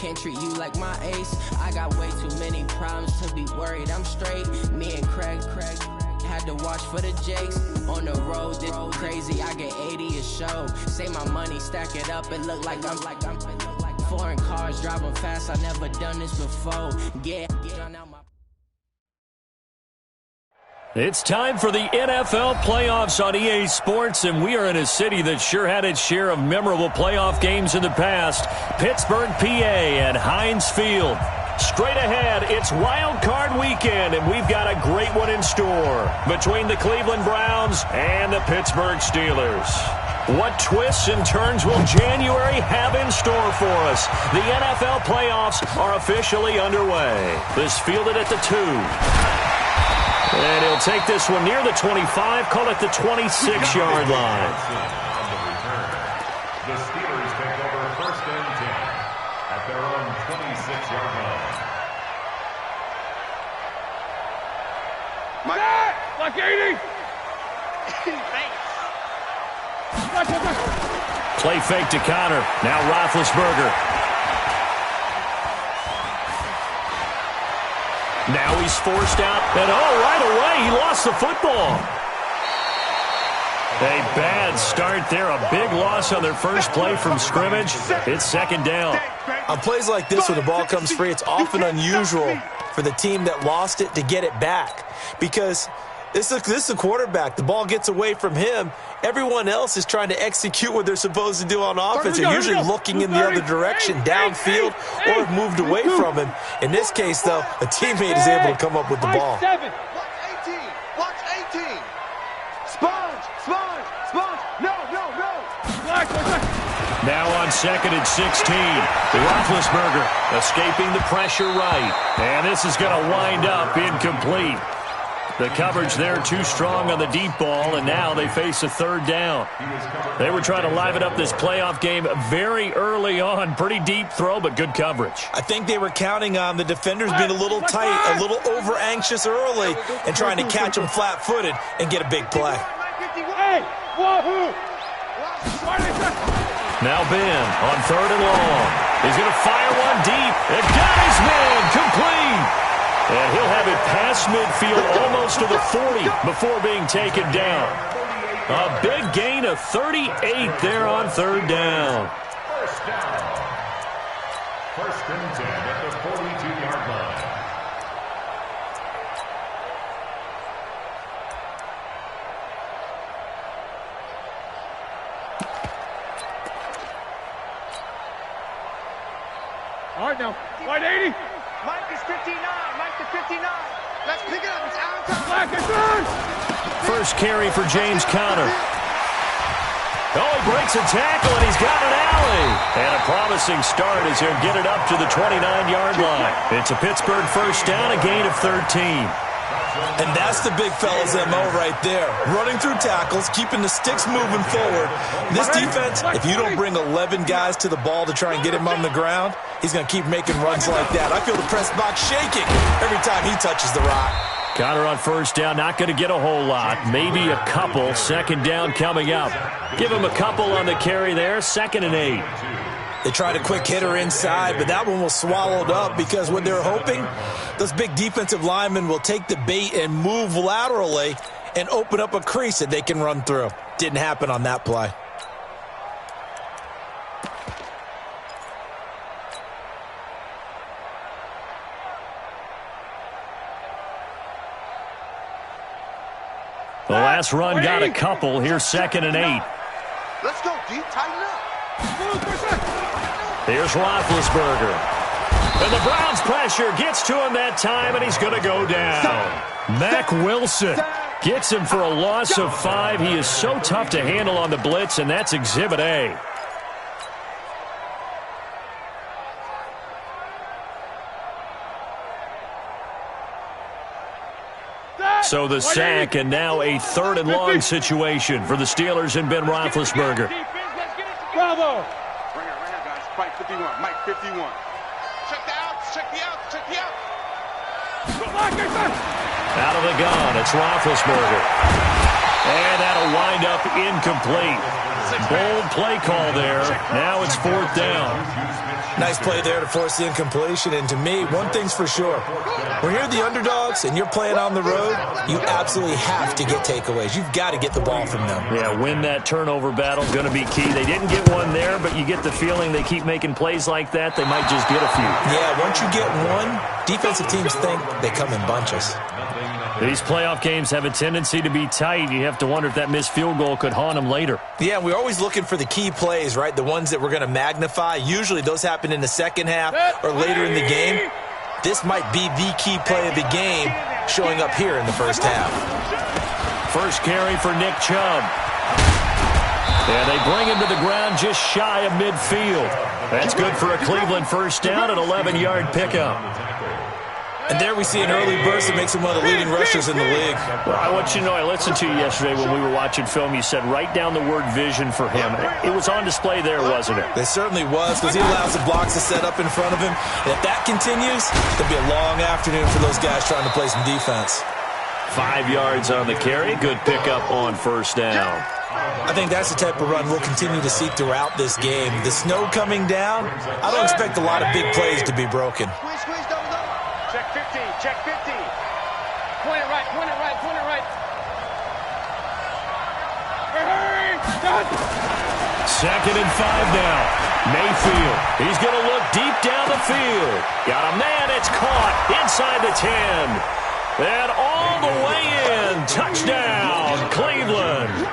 Can't treat you like my ace. I got way too many problems to be worried. I'm straight. Me and Craig had to watch for the Jakes. On the road, this crazy. I get 80 a show. Say my money, stack it up. It look like I'm foreign cars driving fast. I never done this before. Yeah, drown out my. It's time for the NFL playoffs on EA Sports, and we are in a city that sure had its share of memorable playoff games in the past. Pittsburgh, PA at Heinz Field. Straight ahead, it's Wild Card Weekend, and we've got a great one in store between the Cleveland Browns and the Pittsburgh Steelers. What twists and turns will January have in store for us? The NFL playoffs are officially underway. This fielded at the 2. And he'll take this one near the 25, call it the 26-yard line. The Steelers take over first and 10 at their own 26-yard line. Like 80! Play fake to Connor. Now Roethlisberger. Now he's forced out, and right away, he lost the football. A bad start there, a big loss on their first play from scrimmage. It's second down. On plays like this, when the ball comes free, it's often unusual for the team that lost it to get it back. Because this is a quarterback. The ball gets away from him. Everyone else is trying to execute what they're supposed to do on offense. They're usually looking in the other direction, downfield, or have moved away from him. In this case, though, a teammate is able to come up with the ball. Watch 18. Watch 18. Sponge. No. Now on second and 16. Roethlisberger escaping the pressure right. And this is going to wind up incomplete. The coverage there too strong on the deep ball, and now they face a third down. They were trying to liven up this playoff game very early on. Pretty deep throw, but good coverage. I think they were counting on the defenders being a little tight, a little over-anxious early, and trying to catch them flat-footed and get a big play. Now Ben on third and long. He's going to fire one deep, and got his man complete. And he'll have it past midfield almost to the 40 before being taken down. A big gain of 38 there on third down. First down. First and 10 at the 42-yard line. All right, now. Wide 80. Mike is 59. Mike to 59. Let's pick it up. It's out of time. Black is third. First carry for James Conner. Oh, he breaks a tackle, and he's got an alley. And a promising start as he'll get it up to the 29-yard line. It's a Pittsburgh first down, a gain of 13. And that's the big fella's MO right there. Running through tackles, keeping the sticks moving forward. This defense, if you don't bring 11 guys to the ball to try and get him on the ground, he's going to keep making runs like that. I feel the press box shaking every time he touches the rock. Conner on first down, not going to get a whole lot. Maybe a couple. Second down coming up. Give him a couple on the carry there. 2nd and 8. They tried a quick hitter inside, but that one was swallowed up because what they're hoping, those big defensive linemen will take the bait and move laterally and open up a crease that they can run through. Didn't happen on that play. The last run got a couple. Here's 2nd and 8. Let's go deep. Tighten up. Here's Roethlisberger. And the Browns' pressure gets to him that time, and he's going to go down. Mack Wilson gets him for a loss of 5. He is so tough to handle on the blitz, and that's Exhibit A. So the sack, and now a 3rd and long situation for the Steelers and Ben Roethlisberger. Bravo. Right now, guys. Mike 51. Mike 51. Check the outs. Check the outs. Check the outs. Out of the gun, it's Roethlisberger. And that'll wind up incomplete. Bold play call there. Now it's 4th down. Nice play there to force the incompletion. And to me, one thing's for sure. When you're the underdogs and you're playing on the road, you absolutely have to get takeaways. You've got to get the ball from them. Yeah, win that turnover battle, going to be key. They didn't get one there, but you get the feeling they keep making plays like that, they might just get a few. Yeah, once you get one, defensive teams think they come in bunches. These playoff games have a tendency to be tight. You have to wonder if that missed field goal could haunt them later. Yeah, we're always looking for the key plays, right? The ones that we're going to magnify. Usually those happen in the second half or later in the game. This might be the key play of the game showing up here in the first half. First carry for Nick Chubb. And they bring him to the ground just shy of midfield. That's good for a Cleveland first down, an 11-yard pickup. And there we see an early burst that makes him one of the leading rushers in the league. Well, I want you to know, I listened to you yesterday when we were watching film. You said write down the word vision for him. It was on display there, wasn't it? It certainly was, because he allows the blocks to set up in front of him. And if that continues, it'll be a long afternoon for those guys trying to play some defense. 5 yards on the carry. Good pickup on first down. I think that's the type of run we'll continue to see throughout this game. The snow coming down, I don't expect a lot of big plays to be broken. Check 50, check 50. Point it right, point it right, point it right. Hurry, done. 2nd and 5 now. Mayfield, he's going to look deep down the field. Got a man, it's caught inside the 10. And all the way in. Touchdown, Cleveland.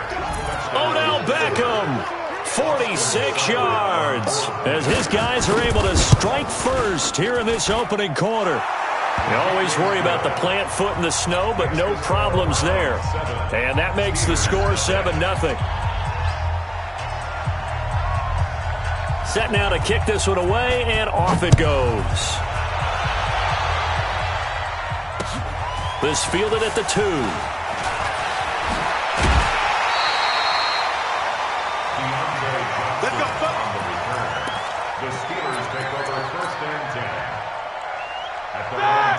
Odell Beckham, 46 yards. As his guys are able to strike first here in this opening quarter. You always worry about the plant foot in the snow, but no problems there. And that makes the score 7-0. Set now to kick this one away, and off it goes. This fielded at the 2. Let's go. The Steelers take over 1st and 10.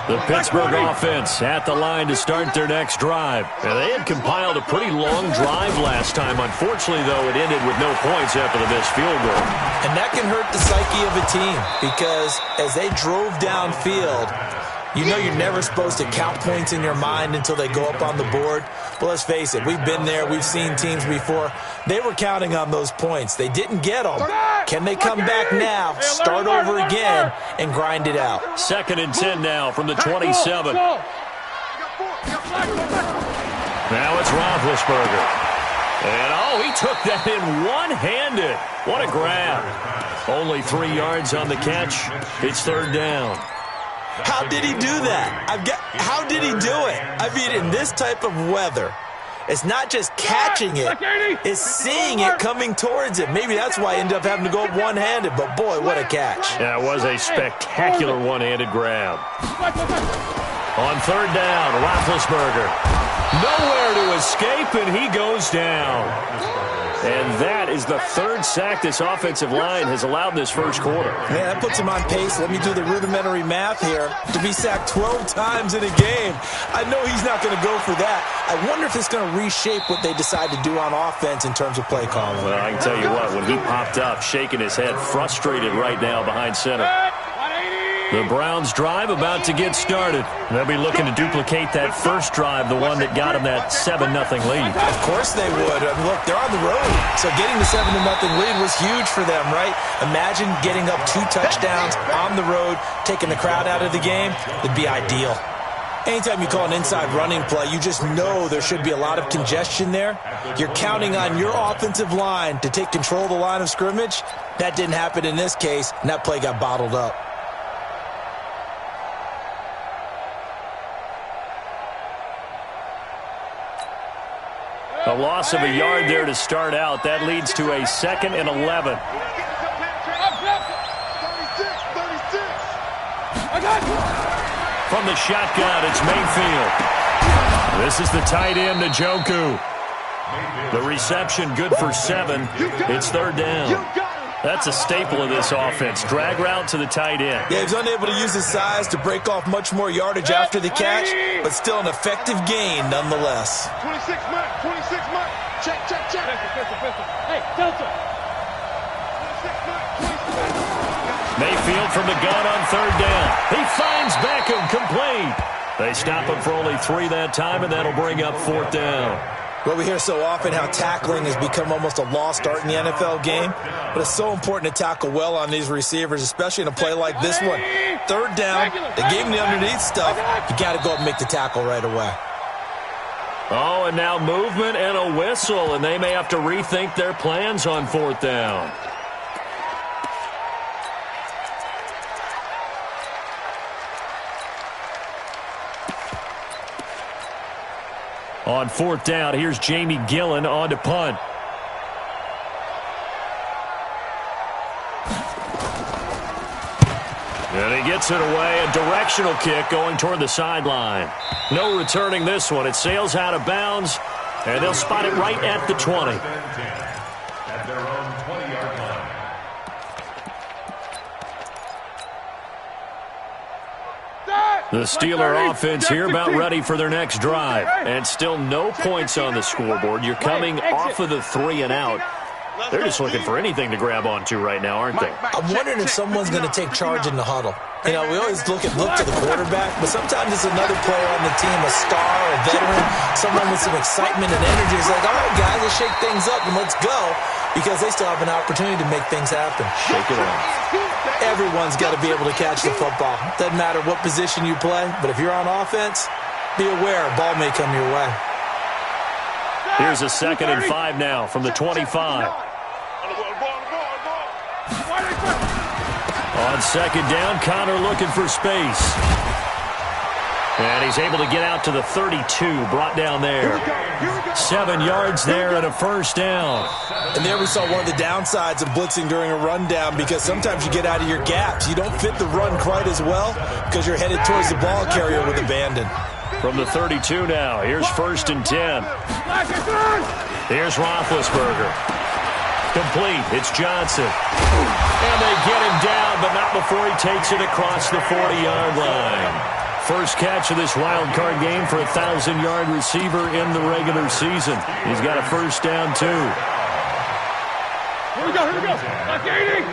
The Pittsburgh offense at the line to start their next drive. Now, they had compiled a pretty long drive last time. Unfortunately, though, it ended with no points after the missed field goal. And that can hurt the psyche of a team, because as they drove downfield, you know you're never supposed to count points in your mind until they go up on the board. But let's face it, we've been there. We've seen teams before. They were counting on those points. They didn't get them. Can they come back now, start over again, and grind it out? 2nd and 10 now from the 27. Now it's Roethlisberger. And, he took that in one-handed. What a grab. Only 3 yards on the catch. It's 3rd down. How did he do that? How did he do it? I mean, in this type of weather, it's not just catching it, it's seeing it coming towards it. Maybe that's why he ended up having to go up one-handed, but boy, what a catch. Yeah, it was a spectacular one-handed grab. On 3rd down, Roethlisberger. Nowhere to escape, and he goes down. And that is the 3rd sack this offensive line has allowed in this first quarter. Yeah, that puts him on pace. Let me do the rudimentary math here. To be sacked 12 times in a game. I know he's not going to go for that. I wonder if it's going to reshape what they decide to do on offense in terms of play calling. Well, I can tell you what, when he popped up, shaking his head, frustrated right now behind center. The Browns drive about to get started. They'll be looking to duplicate that first drive, the one that got them that 7-0 lead. Of course they would. Look, they're on the road, so getting the 7-0 lead was huge for them, right? Imagine getting up 2 touchdowns on the road, taking the crowd out of the game. It'd be ideal. Anytime you call an inside running play, you just know there should be a lot of congestion there. You're counting on your offensive line to take control of the line of scrimmage. That didn't happen in this case, and that play got bottled up. A loss of a yard there to start out. That leads to a 2nd and 11. From the shotgun, it's Mayfield. This is the tight end, Njoku. The reception good for 7. It's 3rd down. That's a staple of this offense. Drag route to the tight end. Yeah, he was unable to use his size to break off much more yardage after the catch, but still an effective gain nonetheless. 26 mark, 26 mark. Check. Pistol. Hey, Delta. Mayfield from the gun on third down. He finds Beckham, complete. They stop him for only 3 that time, and that'll bring up fourth down. Well, we hear so often how tackling has become almost a lost art in the NFL game, but it's so important to tackle well on these receivers, especially in a play like this one. Third down, they gave him the underneath stuff. You got to go up and make the tackle right away. Oh, and now movement and a whistle, and they may have to rethink their plans on fourth down. On fourth down, here's Jamie Gillen on to punt. And he gets it away, a directional kick going toward the sideline. No returning this one. It sails out of bounds, and they'll spot it right at the 20. At their own 20-yard line. The Steeler offense here about ready for their next drive. And still no points on the scoreboard. You're coming off of the 3 and out. They're just looking for anything to grab onto right now, aren't they? I'm wondering if someone's going to take charge in the huddle. You know, we always look to the quarterback, but sometimes it's another player on the team, a star, a veteran, someone with some excitement and energy. It's like, all right, guys, let's shake things up and let's go, because they still have an opportunity to make things happen. Shake it off. Everyone's got to be able to catch the football. Doesn't matter what position you play, but if you're on offense, be aware a ball may come your way. Here's a 2nd and 5 now from the 25. On second down, Connor looking for space. And he's able to get out to the 32, brought down there. 7 yards there and a first down. And there we saw one of the downsides of blitzing during a rundown, because sometimes you get out of your gaps. You don't fit the run quite as well because you're headed towards the ball carrier with abandon. From the 32 now, here's 1st and 10. Here's Roethlisberger. Complete. It's Johnson. And they get him down, but not before he takes it across the 40-yard line. First catch of this wild card game for a 1,000-yard receiver in the regular season. He's got a first down, too. Here we go. Back 80.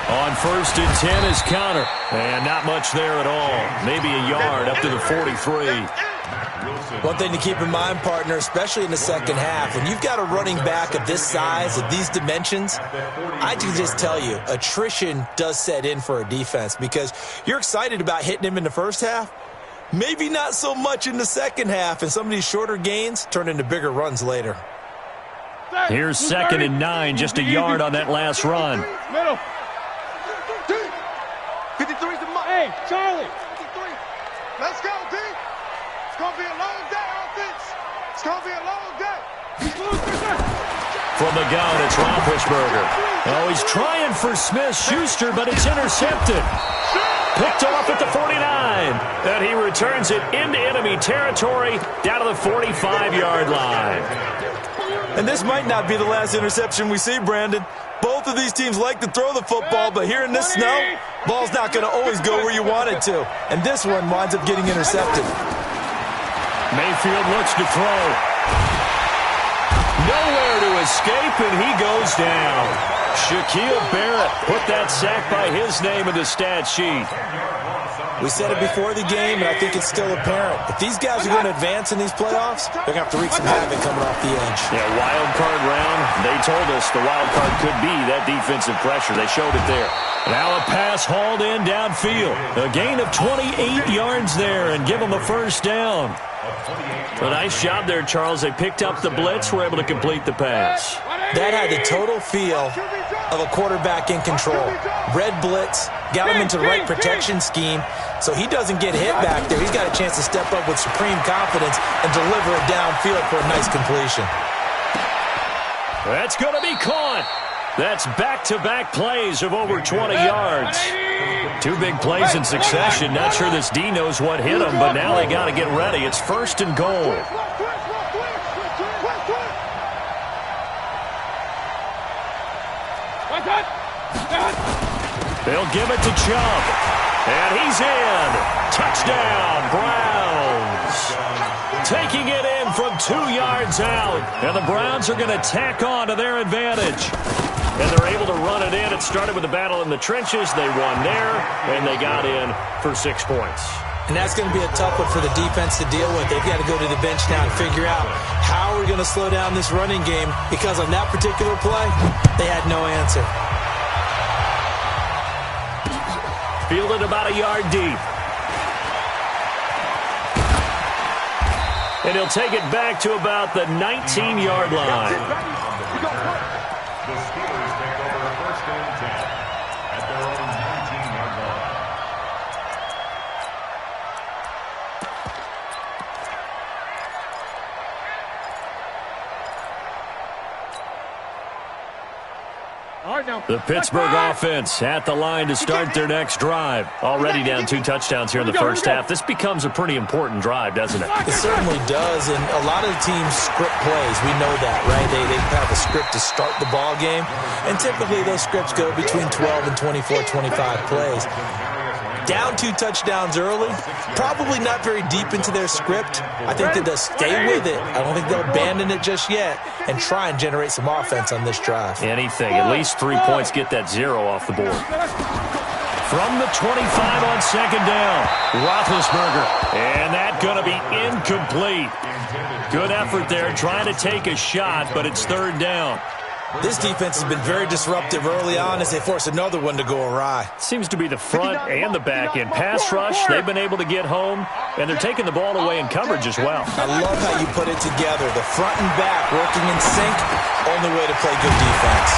On 1st and 10 is Connor. And not much there at all. Maybe a yard up to the 43. One thing to keep in mind, partner, especially in the second half, when you've got a running back of this size, of these dimensions, I can just tell you, attrition does set in for a defense, because you're excited about hitting him in the first half, maybe not so much in the second half, and some of these shorter gains turn into bigger runs later. Here's 2nd and 9, just a yard on that last run. Middle. 53's the mark. Hey, Charlie. 53. Let's go, D. It's going to be a long day, offense. It's going to be a long day. From the gun, it's Roethlisberger. Oh, he's trying for Smith-Schuster, but it's intercepted. Picked off at the 49. And he returns it into enemy territory down to the 45-yard line. And this might not be the last interception we see, Brandon. Both of these teams like to throw the football, but here in this snow, ball's not going to always go where you want it to. And this one winds up getting intercepted. Mayfield looks to throw. Nowhere to escape, and he goes down. Shaquille Barrett put that sack by his name in the stat sheet. We said it before the game, and I think it's still apparent. If these guys are going to advance in these playoffs, they're going to have to wreak some havoc coming off the edge. Yeah, wild card round. They told us the wild card could be that defensive pressure. They showed it there. Now a pass hauled in downfield. A gain of 28 yards there, and give them a first down. A nice job there, Charles. They picked up the blitz, were able to complete the pass. That had the total feel of a quarterback in control. Red blitz, got him into the right protection scheme, so he doesn't get hit back there. He's got a chance to step up with supreme confidence and deliver it downfield for a nice completion. That's going to be caught. That's back-to-back plays of over 20 yards. 2 big plays in succession. Not sure this D knows what hit him, but now they got to get ready. It's 1st and goal. They'll give it to Chubb. And he's in. Touchdown, Browns. taking it in from 2 yards out. And the Browns are going to tack on to their advantage. And they're able to run it in. It started with a battle in the trenches. They won there, and they got in for 6 points. And that's going to be a tough one for the defense to deal with. They've got to go to the bench now and figure out how we're going to slow down this running game, because on that particular play, they had no answer. Fielded about a yard deep. And he'll take it back to about the 19-yard line. The Steelers take over 1st and 10 at their own 19-yard line. The Pittsburgh offense at the line to start their next drive. Already down 2 touchdowns here in the first half. This becomes a pretty important drive, doesn't it? It certainly does, and a lot of the teams script plays. We know that, right? They have a script to start the ball game, and typically those scripts go between 12 and 24, 25 plays. Down 2 touchdowns early, probably not very deep into their script. I think that they'll stay with it. I don't think they'll abandon it just yet and try and generate some offense on this drive. Anything. At least 3 points, get that 0 off the board. From the 25 on 2nd down, Roethlisberger. And that's going to be incomplete. Good effort there, trying to take a shot, but it's 3rd down. This defense has been very disruptive early on as they force another one to go awry. Seems to be the front and the back end. Pass rush, they've been able to get home, and they're taking the ball away in coverage as well. I love how you put it together. The front and back working in sync, only way to play good defense.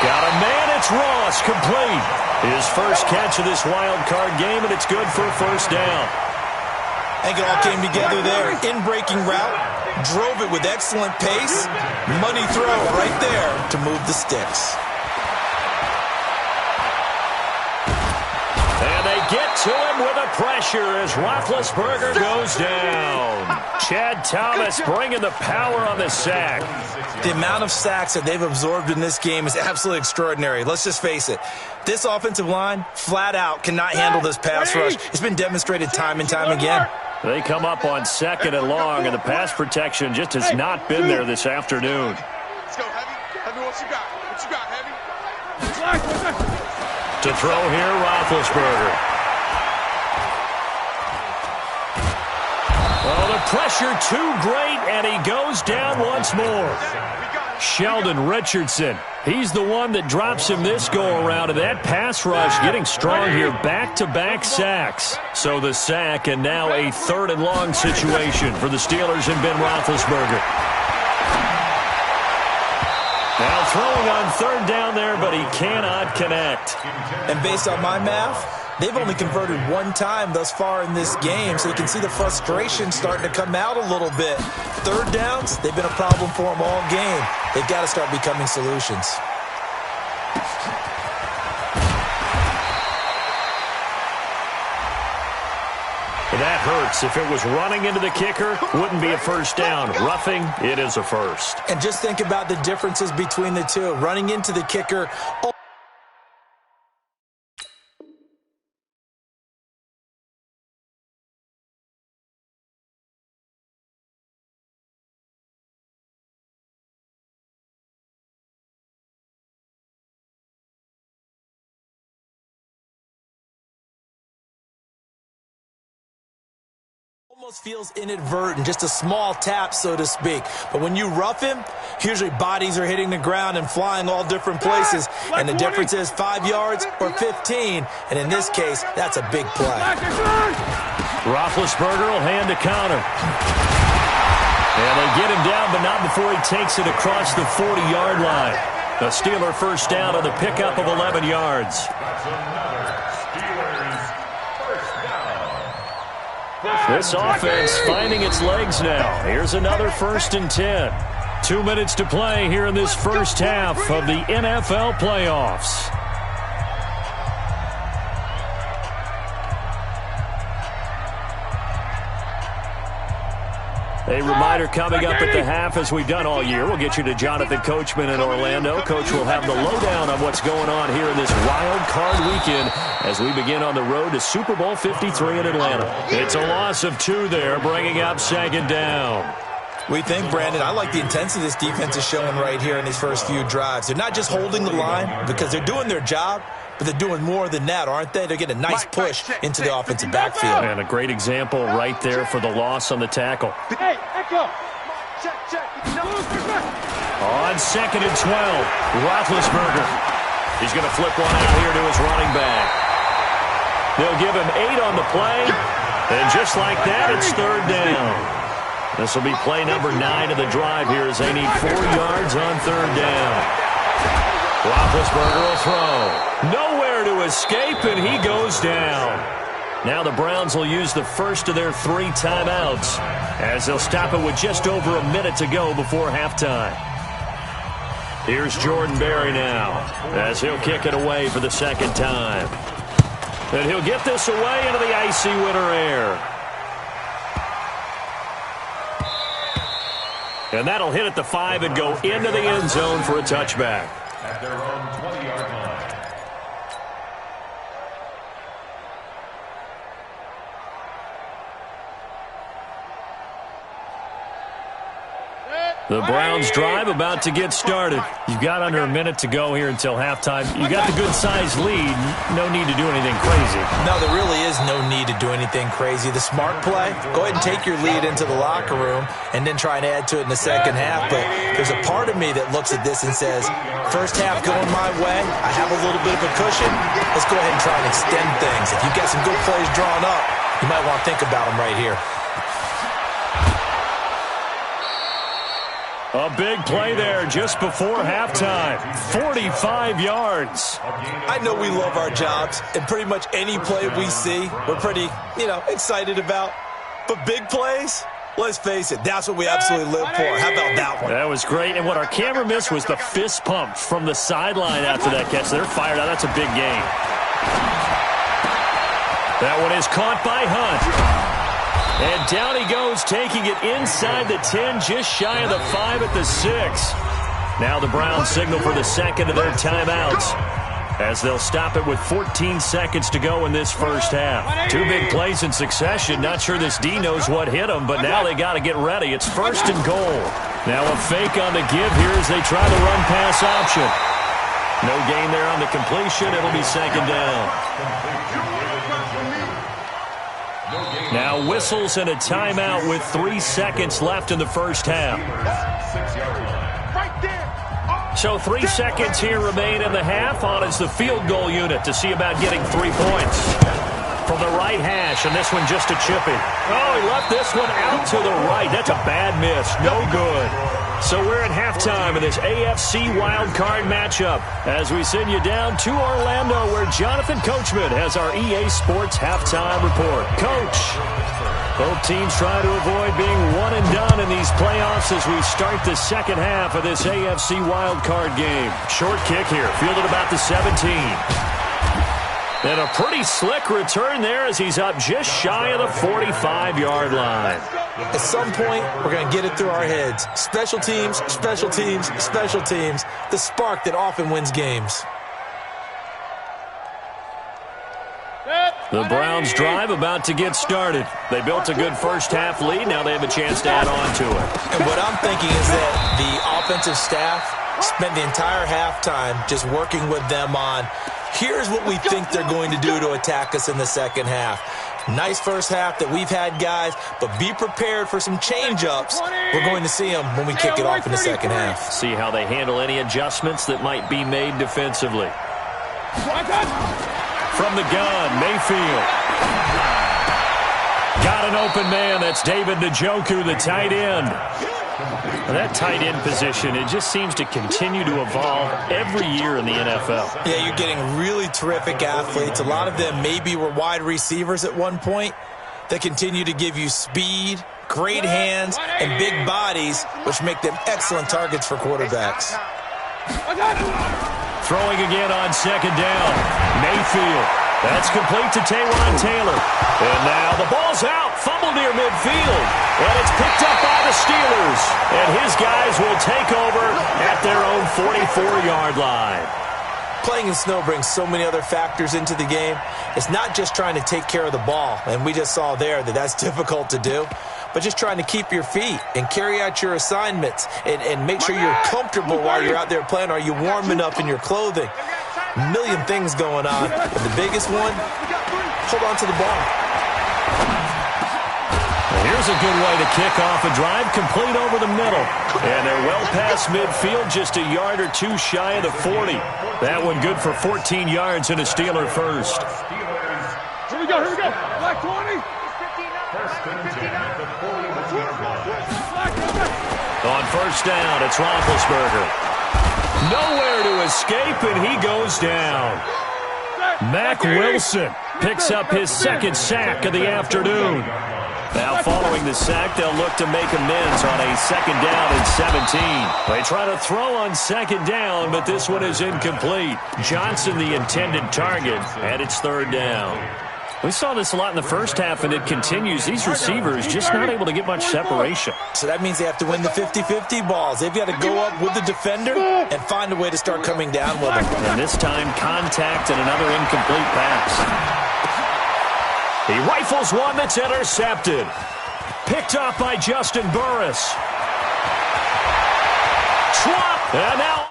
Got a man, it's Ross, complete. His first catch of this wild card game, and it's good for a 1st down. I think it all came together there. In-breaking route, drove it with excellent pace. Money throw right there to move the sticks. And they get to him with a pressure as Roethlisberger goes down. Chad Thomas bringing the power on the sack. The amount of sacks that they've absorbed in this game is absolutely extraordinary. Let's just face it. This offensive line, flat out, cannot handle this pass rush. It's been demonstrated time and time again. They come up on 2nd and long, and the pass protection just has not been there this afternoon. Let's go, Heavy. Heavy, what you got? What you got, Heavy? To throw here, Roethlisberger. Oh, the pressure too great, and he goes down once more. Sheldon Richardson. He's the one that drops him this go-around, and that pass rush getting strong here. Back-to-back sacks. So the sack, and now a 3rd and long situation for the Steelers and Ben Roethlisberger. Now throwing on 3rd down there, but he cannot connect. And based on my math, they've only converted 1 time thus far in this game, so you can see the frustration starting to come out a little bit. 3rd downs, they've been a problem for them all game. They've got to start becoming solutions. That hurts. If it was running into the kicker, wouldn't be a 1st down. Roughing, it is a 1st. And just think about the differences between the two. Running into the kicker. Almost feels inadvertent, just a small tap, so to speak. But when you rough him, usually bodies are hitting the ground and flying all different places. And the difference is 5 yards or 15. And in this case, that's a big play. Roethlisberger will hand a counter. And they get him down, but not before he takes it across the 40-yard line. A Steeler 1st down on the pickup of 11 yards. This offense finding its legs now. Here's another 1st and 10. 2 minutes to play here in this first half of the NFL playoffs. A reminder coming up at the half, as we've done all year. We'll get you to Jonathan Coachman in Orlando. Coach will have the lowdown on what's going on here in this wild card weekend as we begin on the road to Super Bowl 53 in Atlanta. It's a loss of 2 there, bringing up second down. We think, Brandon, I like the intensity this defense is showing right here in these first few drives. They're not just holding the line because they're doing their job, but they're doing more than that, aren't they? They're getting a nice push into the offensive backfield. And a great example right there for the loss on the tackle. Hey, echo. Check. On 2nd and 12, Roethlisberger. He's going to flip one out here to his running back. They'll give him 8 on the play, and just like that, it's 3rd down. This will be play number 9 of the drive here as they need 4 yards on 3rd down. Roethlisberger will throw. Nowhere to escape, and he goes down. Now the Browns will use the first of their 3 timeouts as they'll stop it with just over a minute to go before halftime. Here's Jordan Berry now as he'll kick it away for the 2nd time. And he'll get this away into the icy winter air. And that'll hit at the 5 and go into the end zone for a touchback. At their own 20-yard line. The Browns drive about to get started. You've got under a minute to go here until halftime. You got the good-sized lead. No need to do anything crazy. No, there really is no need to do anything crazy. The smart play, go ahead and take your lead into the locker room and then try and add to it in the second half. But there's a part of me that looks at this and says, first half going my way, I have a little bit of a cushion. Let's go ahead and try and extend things. If you've got some good plays drawn up, you might want to think about them right here. A big play there just before halftime. 45 yards. I know we love our jobs, and pretty much any play we see, we're pretty, excited about. But big plays, let's face it, that's what we absolutely live for. How about that one? That was great, and what our camera missed was the fist pump from the sideline after that catch. They're fired out. That's a big gain. That one is caught by Hunt. And down he goes, taking it inside the 10, just shy of the 5 at the 6. Now the Browns signal for the 2nd of their timeouts as they'll stop it with 14 seconds to go in this first half. 2 big plays in succession. Not sure this D knows what hit them, but now they got to get ready. It's 1st and goal. Now a fake on the give here as they try the run-pass option. No gain there on the completion. It'll be 2nd down. Now whistles and a timeout with 3 seconds left in the first half. So 3 seconds here remain in the half. On is the field goal unit to see about getting 3 points. From the right hash, and this one just a chippy. Oh, he left this one out to the right. That's a bad miss. No good. So we're at halftime of this AFC wildcard matchup as we send you down to Orlando where Jonathan Coachman has our EA Sports halftime report. Coach, both teams try to avoid being one and done in these playoffs as we start the second half of this AFC wildcard game. Short kick here, fielded about the 17. And a pretty slick return there as he's up just shy of the 45-yard line. At some point, we're going to get it through our heads. Special teams, special teams, special teams. The spark that often wins games. The Browns drive about to get started. They built a good first half lead. Now they have a chance to add on to it. And what I'm thinking is that the offensive staff spent the entire halftime just working with them on, here's what we think they're going to do to attack us in the second half. Nice first half that we've had, guys, but be prepared for some change-ups. We're going to see them when we kick it off in the second half. See how they handle any adjustments that might be made defensively. From the gun, Mayfield. Got an open man. That's David Njoku, the tight end. That tight end position, it just seems to continue to evolve every year in the NFL. Yeah, you're getting really terrific athletes. A lot of them maybe were wide receivers at one point. They continue to give you speed, great hands, and big bodies, which make them excellent targets for quarterbacks. Throwing again on second down. Mayfield. That's complete to Taywan Taylor. And now the ball's out. Fumble near midfield. And it's picked up by the Steelers. And his guys will take over at their own 44-yard line. Playing in snow brings so many other factors into the game. It's not just trying to take care of the ball, and we just saw there that that's difficult to do, but just trying to keep your feet and carry out your assignments and make sure you're comfortable while you're out there playing. Are you warm enough in your clothing? A million things going on, but the biggest one, hold on to the ball. Here's a good way to kick off a drive, complete over the middle. And they're well past midfield, just a yard or two shy of the 40. That one good for 14 yards and a Steeler first. Here we go, Black 20. First and 10 at the 41-yard line. On first down, it's Roethlisberger. Nowhere to escape, and he goes down. Mack Wilson picks up his second sack of the afternoon. Now following the sack, they'll look to make amends on a second down and 17. They try to throw on second down, but this one is incomplete. Johnson the intended target, and it's third down. We saw this a lot in the first half, and it continues. These receivers just not able to get much separation. So that means they have to win the 50-50 balls. They've got to go up with the defender and find a way to start coming down with them. And this time, contact and another incomplete pass. He rifles one that's intercepted. Picked off by Justin Burris. Trump, and now